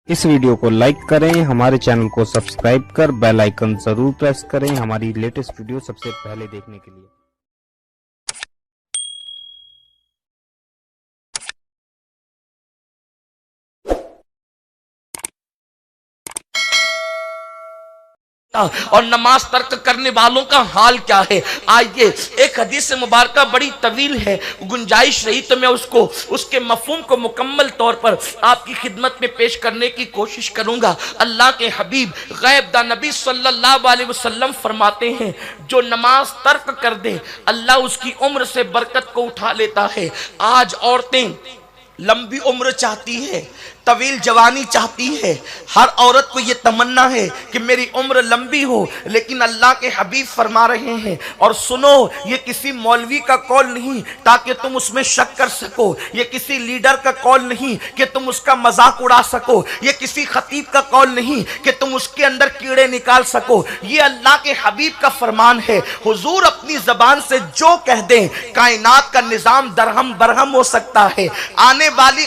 इस वीडियो को लाइक करें, हमारे चैनल को सब्सक्राइब कर बेल आइकन जरूर प्रेस करें हमारी लेटेस्ट वीडियो सबसे पहले देखने के लिए। और नमाज तर्क करने वालों का हाल क्या है। आइए, एक हदीस मुबारक बड़ी तवील है, गुंजाइश रही तो मैं उसके मफहूम को मुकम्मल तौर पर आपकी खिदमत में पेश करने की कोशिश करूंगा। अल्लाह के हबीब गैब दा नबी सल्लल्लाहु अलैहि वसल्लम फरमाते हैं, जो नमाज तर्क कर दे अल्लाह उसकी उम्र से बरकत को उठा लेता है। आज औरतें लंबी उम्र चाहती है, तवील जवानी चाहती है। हर औरत को ये तमन्ना है कि मेरी उम्र लंबी हो, लेकिन अल्लाह के हबीब फरमा रहे हैं, और सुनो, ये किसी मौलवी का कौल नहीं ताकि तुम उसमें शक कर सको, ये किसी लीडर का कौल नहीं कि तुम उसका मजाक उड़ा सको, ये किसी खतीब का कौल नहीं कि तुम उसके अंदर कीड़े निकाल सको। ये अल्लाह के हबीब का फरमान है। हुजूर अपनी जबान से जो कह दें, कायनात का निजाम दरहम बरहम हो सकता है। आने वाली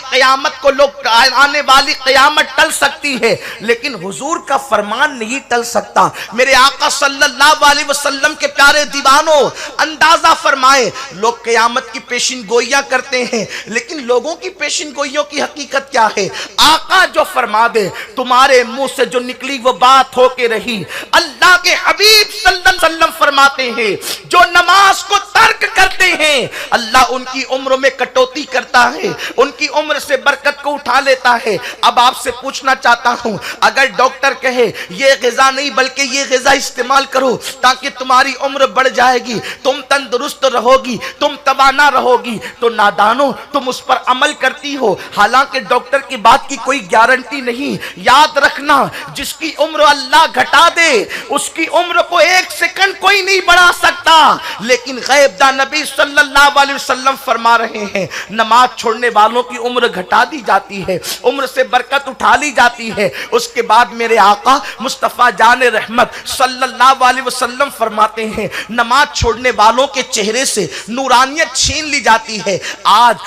क़यामत टल सकती है, लेकिन हुजूर का फरमान नहीं टल सकता। मेरे आका सल्लल्लाहु अलैहि वसल्लम के प्यारे दीवानों, अंदाजा फरमाए, लोग क़यामत की पेशिन गोइयां करते हैं, लेकिन लोगों की पेशिन गोइयों की हकीकत क्या है। आका जो फरमा दे, तुम्हारे मुंह से जो निकली वो बात होके रही। अल्लाह के हबीब सल्लल्लाहु अलैहि वसल्लम फरमाते हैं, जो नमाज को तर्क करते हैं अल्लाह उनकी उम्र में कटौती करता है, उनकी उम्र से बरकत को उठा लेता है। अब आपसे पूछना चाहता हूं, अगर डॉक्टर कहे ये ग़िज़ा नहीं बल्कि ये ग़िज़ा इस्तेमाल करो ताकि तुम्हारी उम्र बढ़ जाएगी, तुम तंदुरुस्त रहोगी, तुम तवाना रहोगी, तो नादानो तुम उस पर अमल करती हो, हालांकि डॉक्टर की बात की कोई गारंटी नहीं। याद रखना, जिसकी उम्र अल्लाह घटा दे उसकी उम्र को एक सेकंड कोई नहीं बढ़ा सकता। लेकिन गैब दा नबी सल्लल्लाहु अलैहि वसल्लम फरमा रहे हैं, नमाज छोड़ने वालों की उम्र घटा दी जाती है, उम्र से बरकत उठा ली जाती है। उसके बाद मेरे आका मुस्तफ़ा जान रहमत सल्लल्लाहु अलैहि वसल्लम फरमाते हैं, नमाज छोड़ने वालों के चेहरे से नूरानियत छीन ली जाती है। आज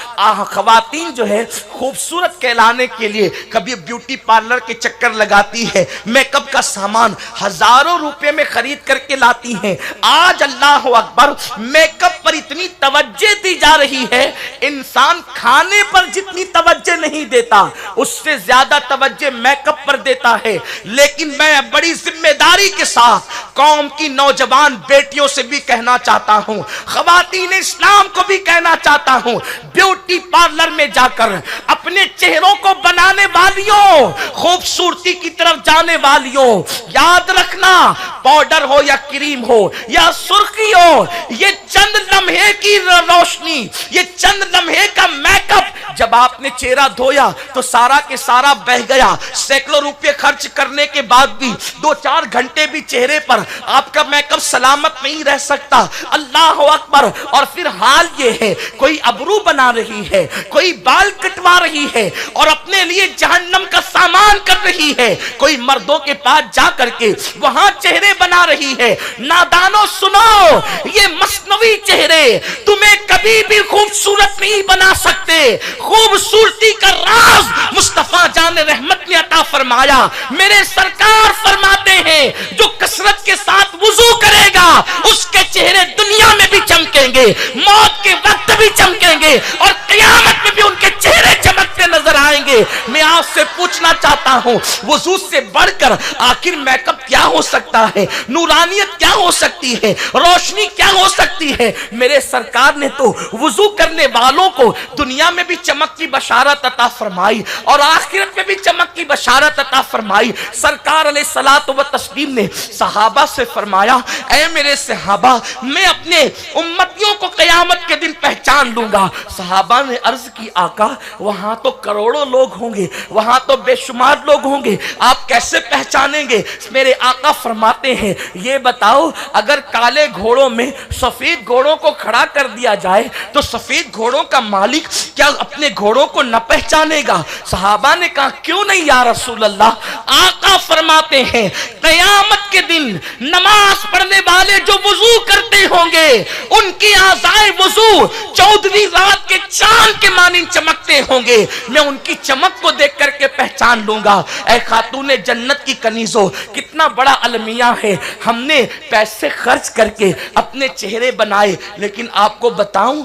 ख़वातीन जो है खूबसूरत कहलाने के लिए कभी ब्यूटी पार्लर के चक्कर लगाती है, मेकअप का सामान हजारों रुपए में खरीद करके लाती हैं। आज अल्लाह अकबर, मेकअप पर इतनी तवज्जो दी जा रही है, इंसान खाने पर जितनी तवज्जो नहीं देता उससे ज्यादा तवज्जो मेकअप पर देता है। लेकिन मैं बड़ी जिम्मेदारी के साथ कौम की नौजवान बेटियों से भी कहना चाहता हूं, ख़वातीन इस्लाम को भी कहना चाहता हूं, ब्यूटी पार्लर में जाकर अपने चेहरों को बनाने वालियों, खूबसूरती की तरफ जाने वालियों, याद रखना, पाउडर हो या क्रीम हो या सुर्खी हो, ये चंद लम्हे की रोशनी, ये चंद लम्हे का मेकअप, जब आपने चेहरा धोया तो सारा के सारा बह गया। सैकड़ों रुपए खर्च करने के बाद भी 2-4 घंटे भी चेहरे पर आपका मेकअप सलामत नहीं रह सकता। अल्लाह अकबर। और फिर हाल ये है, कोई अबरू बना रही है, कोई बाल कटवा रही है और अपने लिए जहन्नम का सामान कर रही है, कोई मर्दों के पास जा करके वहां चेहरे बना रही है। नादानो सुनो, ये मसनवी चेहरे तुम्हें कभी भी खूबसूरत नहीं बना सकते। खूबसूरती का राज मुस्तफा जान रहमत ने अता फरमाया। मेरे सरकार फरमाते हैं, जो कसरत के साथ वुजू करेगा उसके चेहरे दुनिया में भी चमकेंगे, मौत के वक्त भी चमकेंगे और क़यामत में भी उनके चेहरे चमकते नजर आएंगे। मैं आपसे पूछना चाहता हूं, वुजू से बढ़कर आखिर मेकअप क्या हो सकता है, नूरानियत क्या हो सकती है, रोशनी क्या हो सकती है। मेरे सरकार ने तो वुजू करने वालों को दुनिया में भी चमक की बशारत अता फरमाई और आखिरत में भी चमक की बशारत अता फरमाई। सरकार अलैहिस्सलातु व तस्लीम ने सहाबा से फरमाया, ऐ मेरे सहाबा, मैं अपने उम्मतियों को क़यामत के दिन पहचान लूंगा। सहाबा ने अर्ज की, आका वहां तो करोड़ों लोग होंगे, वहां तो बेशुमार लोग होंगे, आप कैसे पहचानेंगे। मेरे आका फरमाते हैं, ये बताओ, अगर काले घोड़ों में सफेद घोड़ों को खड़ा कर दिया जाए तो सफेद घोड़ों का मालिक क्या अपने घोड़ों को न पहचानेगा। सहाबा ने कहा, क्यों नहीं या रसूल अल्लाह। आका आका फरमाते हैं क़यामत के दिन नमाज पढ़ने वाले जो वुजू करते होंगे उनकी आज़ाए वुजू 14वीं रात के चांद के मानिंद चमकते होंगे। मैं उनकी चमक को देख करके पहचान लूंगा। ऐ खातूने जन्नत की कनीजों, कितना बड़ा अलमिया है। हमने पैसे खर्च करके अपने चेहरे बनाए, लेकिन आपको बताऊं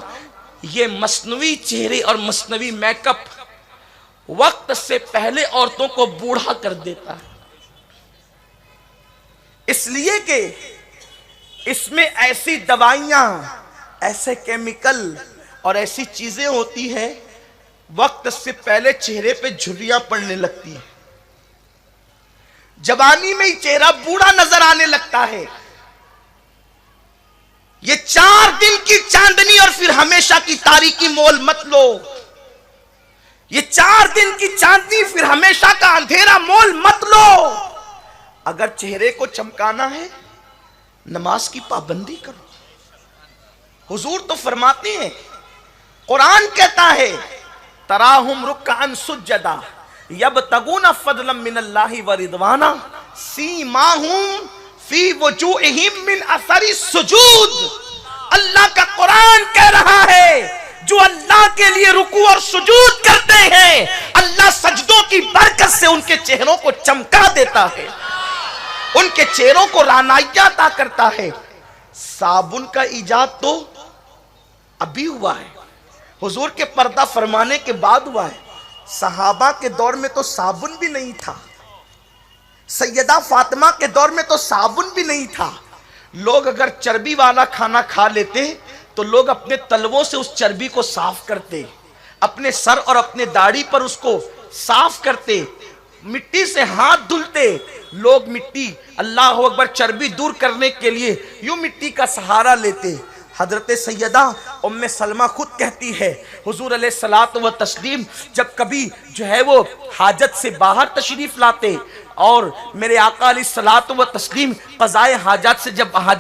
ये मसनवी चेहरे और मसनवी मेकअप वक्त से पहले औरतों को बूढ़ा कर देता है, इसलिए कि इसमें ऐसी दवाइयां, ऐसे केमिकल और ऐसी चीजें होती हैं वक्त से पहले चेहरे पे झुर्रियां पड़ने लगती है। जवानी में ही चेहरा बूढ़ा नजर आने लगता है। ये 4 दिन की चांदनी और फिर हमेशा की तारीकी मोल मत लो। ये 4 दिन की चांदनी फिर हमेशा का अंधेरा मोल मत लो। अगर चेहरे को चमकाना है नमाज की पाबंदी करो। हुजूर तो फरमाते हैं, कुरान कहता है तराहुम रुक्अन सुज्जदा यबतगूना फदलन मिनल्लाहि व रिदवाना सीमाहुम फी वजूहिम मिन असरी सुजूद। अल्लाह का कुरान कह रहा है जो अल्लाह के लिए रुकू और सुजूद करते हैं, अल्लाह सजदों की बरकत से उनके चेहरों को चमका देता है, उनके चेहरों को रानाइयां अता करता है। साबुन का इजाद तो अभी हुआ है, हुजूर के पर्दा फरमाने के बाद हुआ है। सहाबा के दौर में तो साबुन भी नहीं था, सैयदा फातिमा के दौर में तो साबुन भी नहीं था। लोग अगर चर्बी वाला खाना खा लेते तो लोग अपने तलवों से उस चर्बी को साफ करते, अपने सर और अपने दाढ़ी पर उसको साफ करते, मिट्टी से हाथ धुलते। लोग मिट्टी, अल्लाह अकबर, चर्बी दूर करने के लिए यूं मिट्टी का सहारा लेते। हजरत सैयदा उम्मे सलमा खुद कहती है हुजूर अलैहिस्सलातु व तस्लीम जब कभी जो है वो हाजत से बाहर तशरीफ लाते और मेरे आका अलैहिस्सलातु व तस्लीम क़ज़ाए हाजत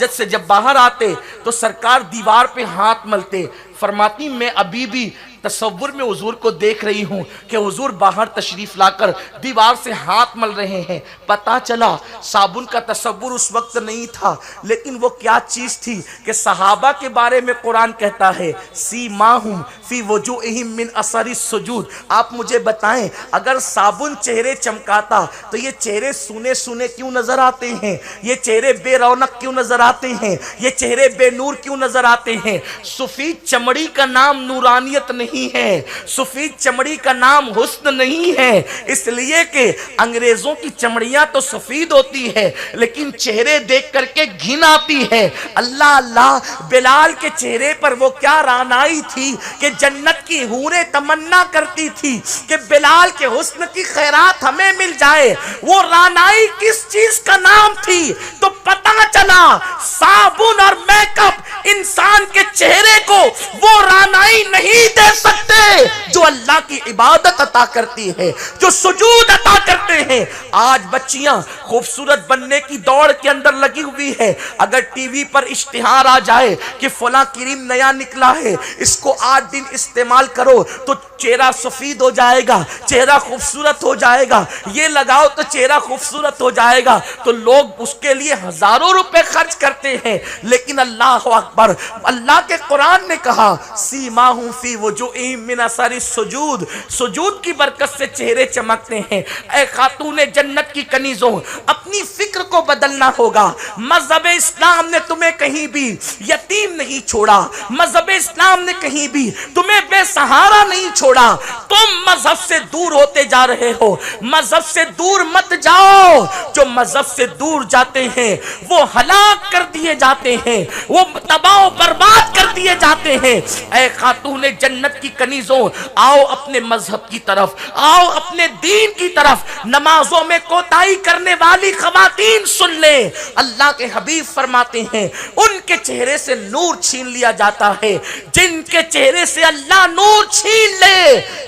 से जब बाहर आते तो सरकार दीवार पे हाथ मलते। फरमाती मैं अभी भी तसव्वुर में हुजूर को देख रही हूँ कि हुजूर बाहर तशरीफ लाकर दीवार से हाथ मल रहे हैं। पता चला साबुन का तसव्वुर उस वक्त नहीं था, लेकिन वो क्या चीज़ थी कि सहाबा के बारे में कुरान कहता है सीमाहुम फी वजूहिम मिन असरी सुजूद। आप मुझे बताएं, अगर साबुन चेहरे चमकाता तो ये चेहरे सूने सूने क्यों नजर आते हैं? ये चेहरे बेरौनक क्यों नजर आते हैं? ये चेहरे बेनूर क्यों नजर आते हैं? सफेद चमड़ी का नाम नूरानियत नहीं है, सफेद चमड़ी का नाम हुस्न नहीं है, इसलिए कि अंग्रेजों की चमड़ियां तो सफेद होती है लेकिन चेहरे देख करके घिन आती है। अल्लाह अल्लाह, बिलाल के चेहरे पर वो क्या रानाई थी कि जन्नत की हूरें तमन्ना करती थी कि बिलाल के हुस्न की खैरात हमें मिल जाए। वो रानाई किस चीज का नाम थी? तो पता चला साबुन और मेकअप इंसान के चेहरे को वो रानाई नहीं दे सकते जो अल्लाह की इबादत अता करती है, जो सुजूद अता करते हैं। आज बच्चियां खूबसूरत बनने की दौड़ के अंदर लगी हुई है। अगर टीवी पर इश्तिहार आ जाए कि फला क्रीम नया निकला है, इसको 8 दिन इस्तेमाल करो तो चेहरा सफेद हो जाएगा, चेहरा खूबसूरत हो जाएगा, ये लगाओ तो चेहरा खूबसूरत हो जाएगा, तो लोग उसके लिए हजारों रुपए खर्च करते हैं। लेकिन अल्लाह अकबर, अल्लाह के कुरान ने कहा सीमाहुम फी वजूहिम मिन असरी सुजूद, सुजूद की बरकत से चेहरे चमकते हैं। ऐ खातूने जन्नत की कनीजों, अपनी फिक्र को बदलना होगा। मजहब इस्लाम ने तुम्हें कहीं भी यतीम नहीं छोड़ा, मजहब इस्लाम ने कहीं भी तुम्हें बेसहारा नहीं छोड़ा। तुम मजहब से दूर होते जा रहे हो, मजहब से दूर मत जाओ। जो मजहब से दूर जाते हैं वो हलाक कर दिए जाते हैं, वो तबाह बर्बाद कर दिए जाते हैं। ऐ खातूने जन्नत की कनीजों, आओ अपने मजहब की तरफ, आओ अपने दीन की तरफ। नमाजों में कोताही करने वाली खवातीन सुन ले, अल्लाह के हबीब फरमाते हैं उनके चेहरे से नूर छीन लिया जाता है। जिनके चेहरे से अल्लाह नूर छीन ले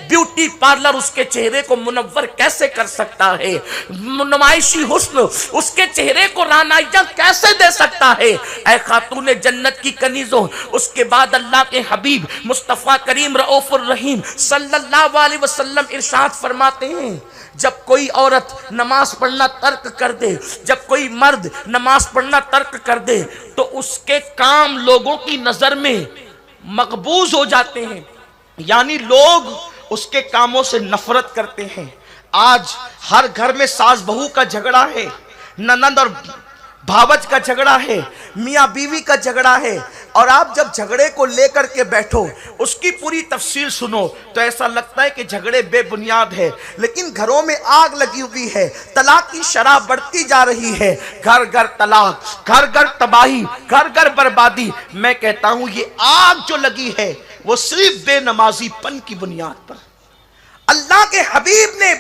ब्यूटी पार्लर उसके चेहरे को मुनव्वर कैसे कर सकता है, नुमाइशी हुस्न उसके चेहरे को रानाइयां कैसे दे सकता है। ऐ खातूने जन्नत की कनीजों, उसके बाद अल्लाह के हबीब मुस्तफ़ा करीम रऊफुर रहीम सल्लल्लाहु अलैहि वसल्लम इरशाद फरमाते हैं, जब कोई औरत नमाज पढ़ना तर्क कर दे, जब कोई मर्द नमाज पढ़ना तर्क कर दे, तो उसके काम लोगों की नजर में मकबूज हो जाते हैं, यानी लोग उसके कामों से नफरत करते हैं। आज हर घर में सास बहू का झगड़ा है, ननद और भावज का झगड़ा है, मियाँ बीवी का झगड़ा है, और आप जब झगड़े को लेकर के बैठो, उसकी पूरी तफसील सुनो, तो ऐसा लगता है कि झगड़े बेबुनियाद है, लेकिन घरों में आग लगी हुई है, तलाक की शरह बढ़ती जा रही है, घर घर तलाक, घर घर तबाही, घर घर बर्बादी। मैं कहता हूं ये आग जो लगी है वो सिर्फ बेनमाजीपन की बुनियाद पर। अल्लाह के हबीब ने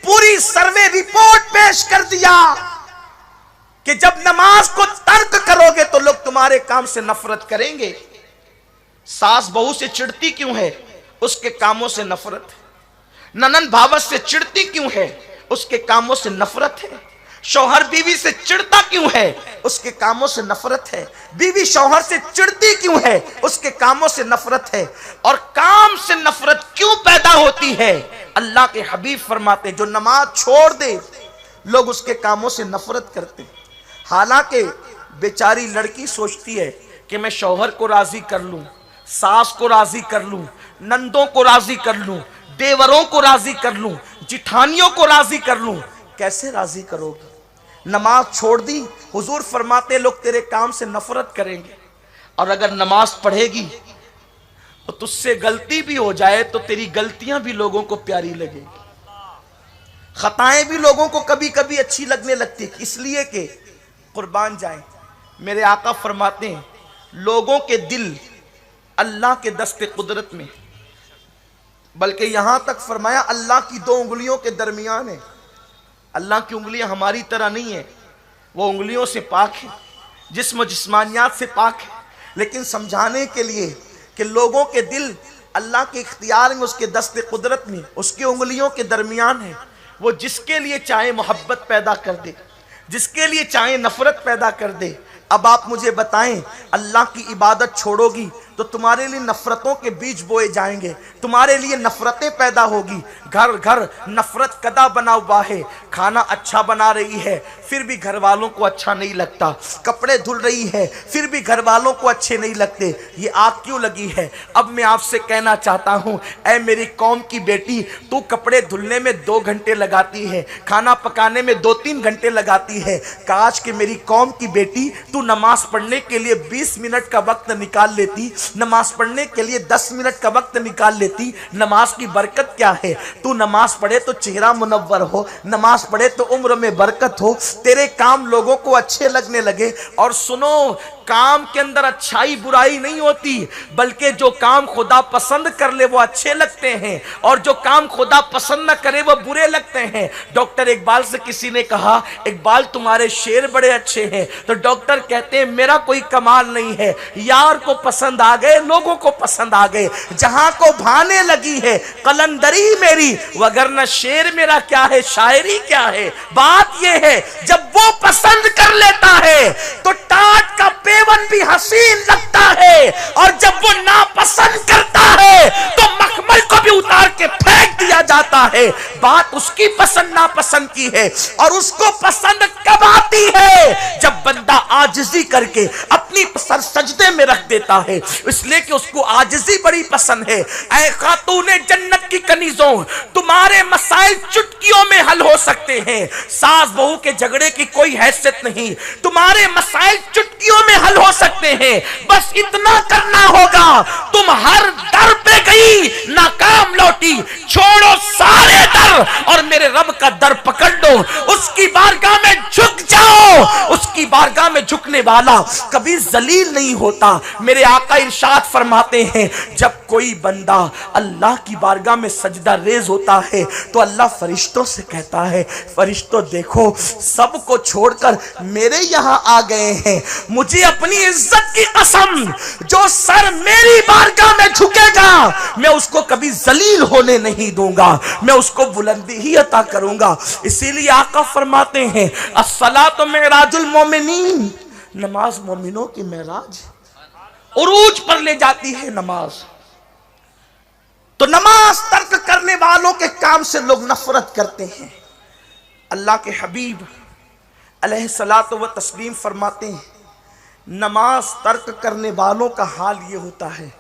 पूरी सर्वे रिपोर्ट पेश कर दिया कि जब नमाज को तर्क करोगे तो लोग तुम्हारे काम से नफरत करेंगे। सास बहू से चिढ़ती क्यों है? उसके कामों से नफरत है। ननन भावत से चिढ़ती क्यों है? उसके कामों से नफरत है। शौहर बीवी से चिढ़ता क्यों है? उसके कामों से नफरत है। बीवी शौहर से चिढ़ती क्यों है? उसके कामों से नफरत है। और काम से नफरत क्यों पैदा होती है? अल्लाह के हबीब फरमाते जो नमाज छोड़ दे लोग उसके कामों से नफरत करते। हालांकि बेचारी लड़की सोचती है कि मैं शौहर को राजी कर लूं, सास को राजी कर लूं, नंदों को राजी कर लूं, देवरों को राजी कर लूं, जिठानियों को राजी कर लूं। कैसे राजी करोगे? नमाज छोड़ दी, हुजूर फरमाते लोग तेरे काम से नफरत करेंगे। और अगर नमाज पढ़ेगी तो तुझसे गलती भी हो जाए तो तेरी गलतियां भी लोगों को प्यारी लगेगी, खताएं भी लोगों को कभी कभी अच्छी लगने लगती है, इसलिए कि कुर्बान जाए मेरे आका फरमाते हैं लोगों के दिल अल्लाह के दस्ते कुदरत में, बल्कि यहां तक फरमाया अल्लाह की दो उंगलियों के दरमियान है। अल्लाह की उंगलियां हमारी तरह नहीं है, वो उंगलियों से पाक है, जिस्म जिस्मानियात से पाक है, लेकिन समझाने के लिए कि लोगों के दिल अल्लाह के इख्तियार में, उसके दस्ते कुदरत में, उसकी उंगलियों के दरमियान है। वो जिसके लिए चाहे मोहब्बत पैदा कर दे, जिसके लिए चाहे नफरत पैदा कर दे। अब आप मुझे बताएं, अल्लाह की इबादत छोड़ोगी तो तुम्हारे लिए नफरतों के बीज बोए जाएंगे, तुम्हारे लिए नफरतें पैदा होगी। घर घर नफरत कदा बना हुआ है। खाना अच्छा बना रही है फिर भी घर वालों को अच्छा नहीं लगता, कपड़े धुल रही है फिर भी घर वालों को अच्छे नहीं लगते। ये आग क्यों लगी है? अब मैं आपसे कहना चाहता हूँ, ऐ मेरी कौम की बेटी, तू कपड़े धुलने में 2 घंटे लगाती है, खाना पकाने में 2-3 घंटे लगाती है। काश कि मेरी कौम की बेटी तू नमाज पढ़ने के लिए 20 मिनट का वक्त निकाल लेती, नमाज पढ़ने के लिए 10 मिनट का वक्त निकाल लेती। नमाज की बरकत क्या है? तू नमाज पढ़े तो चेहरा मुनव्वर हो, नमाज पढ़े तो उम्र में बरकत हो, तेरे काम लोगों को अच्छे लगने लगे। और सुनो, काम के अंदर अच्छाई बुराई नहीं होती, बल्कि जो काम खुदा पसंद कर ले वो अच्छे लगते हैं, और जो काम खुदा पसंद न करे वो बुरे लगते हैं। डॉक्टर इकबाल से किसी ने कहा, इकबाल तुम्हारे शेर बड़े अच्छे हैं, तो डॉक्टर कहते हैं मेरा कोई कमाल नहीं है, यार को पसंद आ गए, लोगों को पसंद आ गए, जहां को भाने लगी है कलंदरी मेरी, वगरना शेर मेरा क्या है, शायरी क्या है। बात यह है जब वो पसंद कर लेता है तो टाट का पेवन भी हसीन लगता है, और जब वो नापसंद करता है तो मखमल को भी उतार के फेंक दिया जाता है। बात उसकी पसंद नापसंद की है, और उसको पसंद कब आती है? जब बंदा आजिज़ी करके अपनी सर सजदे में रख देता है, इसलिए कि उसको आजिज़ी बड़ी पसंद है। ऐ खातूने जन्नत की कनीजों, तुम्हारे मसाइल चुटकियों में हल हो सकते हैं, सास बहू के झगड़े की कोई हैसियत नहीं, तुम्हारे मसाइल चुटकियों में हल हो सकते हैं। बस इतना करना होगा, तुम हर दर पे गई नाकाम लौटी, छोड़ो सारे दर और मेरे रब का दर पकड़ लो, उसकी बारगाह में झुक जाओ, उसकी बारगाह बारगाह में झुकने वाला कभी जलील नहीं होता। मेरे आका इरशाद फरमाते हैं, जब कोई बंदा अल्लाह की बारगाह में सजदा रेज होता है तो अल्लाह फरिश्तों से कहता है, फरिश्तों देखो सबको छोड़कर मेरे यहां आ गए हैं। मुझे अपनी इज्जत की कसम, जो सर मेरी बारगाह में झुकेगा मैं उसको कभी जलील होने नहीं दूंगा, मैं उसको बुलंदी ही अता करूंगा। इसीलिए आका फरमाते हैं, अस्सलातु मेराजुल मोमिनीन, नमाज मोमिनों की मेराज, उरूज पर ले जाती है नमाज। तो नमाज तर्क करने वालों के काम से लोग नफरत करते हैं। अल्लाह के हबीब अलैहिस्सलातु व तस्लीम फरमाते हैं, नमाज तर्क करने वालों का हाल ये होता है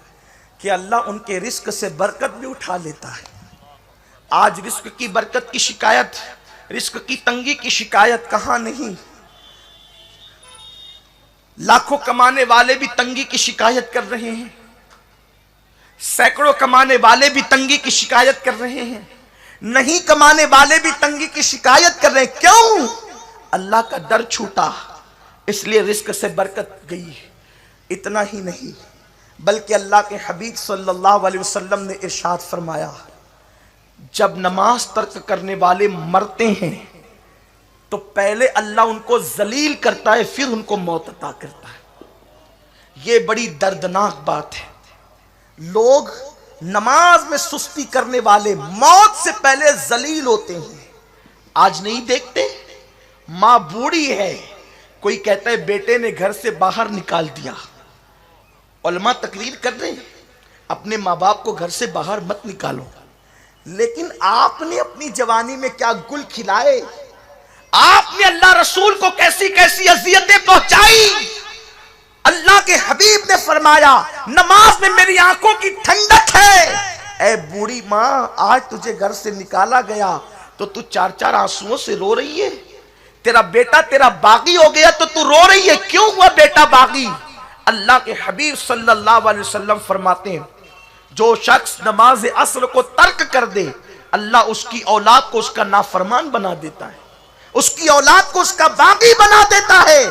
कि अल्लाह उनके रिस्क से बरकत भी उठा लेता है। आज रिस्क की बरकत की शिकायत, रिस्क की तंगी की शिकायत कहां नहीं। लाखों कमाने वाले भी तंगी की शिकायत कर रहे हैं, सैकड़ों कमाने वाले भी तंगी की शिकायत कर रहे हैं, नहीं कमाने वाले भी तंगी की शिकायत कर रहे हैं। क्यों? अल्लाह का डर छूटा, इसलिए रिस्क से बरकत गई। इतना ही नहीं बल्कि अल्लाह के हबीब सल्लल्लाहु अलैहि वसल्लम ने इरशाद फरमाया, जब नमाज तर्क करने वाले मरते हैं तो पहले अल्लाह उनको जलील करता है, फिर उनको मौत अता करता है। यह बड़ी दर्दनाक बात है। लोग नमाज में सुस्ती करने वाले मौत से पहले जलील होते हैं। आज नहीं देखते, मां बूढ़ी है, कोई कहता है बेटे ने घर से बाहर निकाल दिया, उलमा तकरीर कर रहे हैं अपने माँ बाप को घर से बाहर मत निकालो। लेकिन आपने अपनी जवानी में क्या गुल खिलाए, आपने अल्लाह रसूल को कैसी कैसी अजियतें पहुंचाई। अल्लाह के हबीब ने फरमाया, नमाज में मेरी आंखों की ठंडक है। ए बूढ़ी माँ, आज तुझे घर से निकाला गया तो तू चार चार आंसुओं से रो रही है। तेरा बेटा तेरा बागी हो गया तो तू रो रही है, क्यों हुआ बेटा बागी? अल्लाह के हबीब सल्लल्लाहु अलैहि वसल्लम फरमाते हैं, जो शख्स नमाज असर को तर्क कर दे, अल्लाह उसकी औलाद को उसका नाफरमान बना देता है, उसकी औलाद को उसका बागी बना देता है।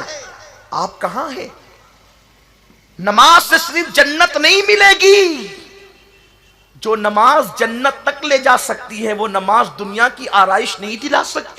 आप कहां हैं? नमाज से सिर्फ जन्नत नहीं मिलेगी। जो नमाज जन्नत तक ले जा सकती है वो नमाज दुनिया की आराइश नहीं दिला सकती।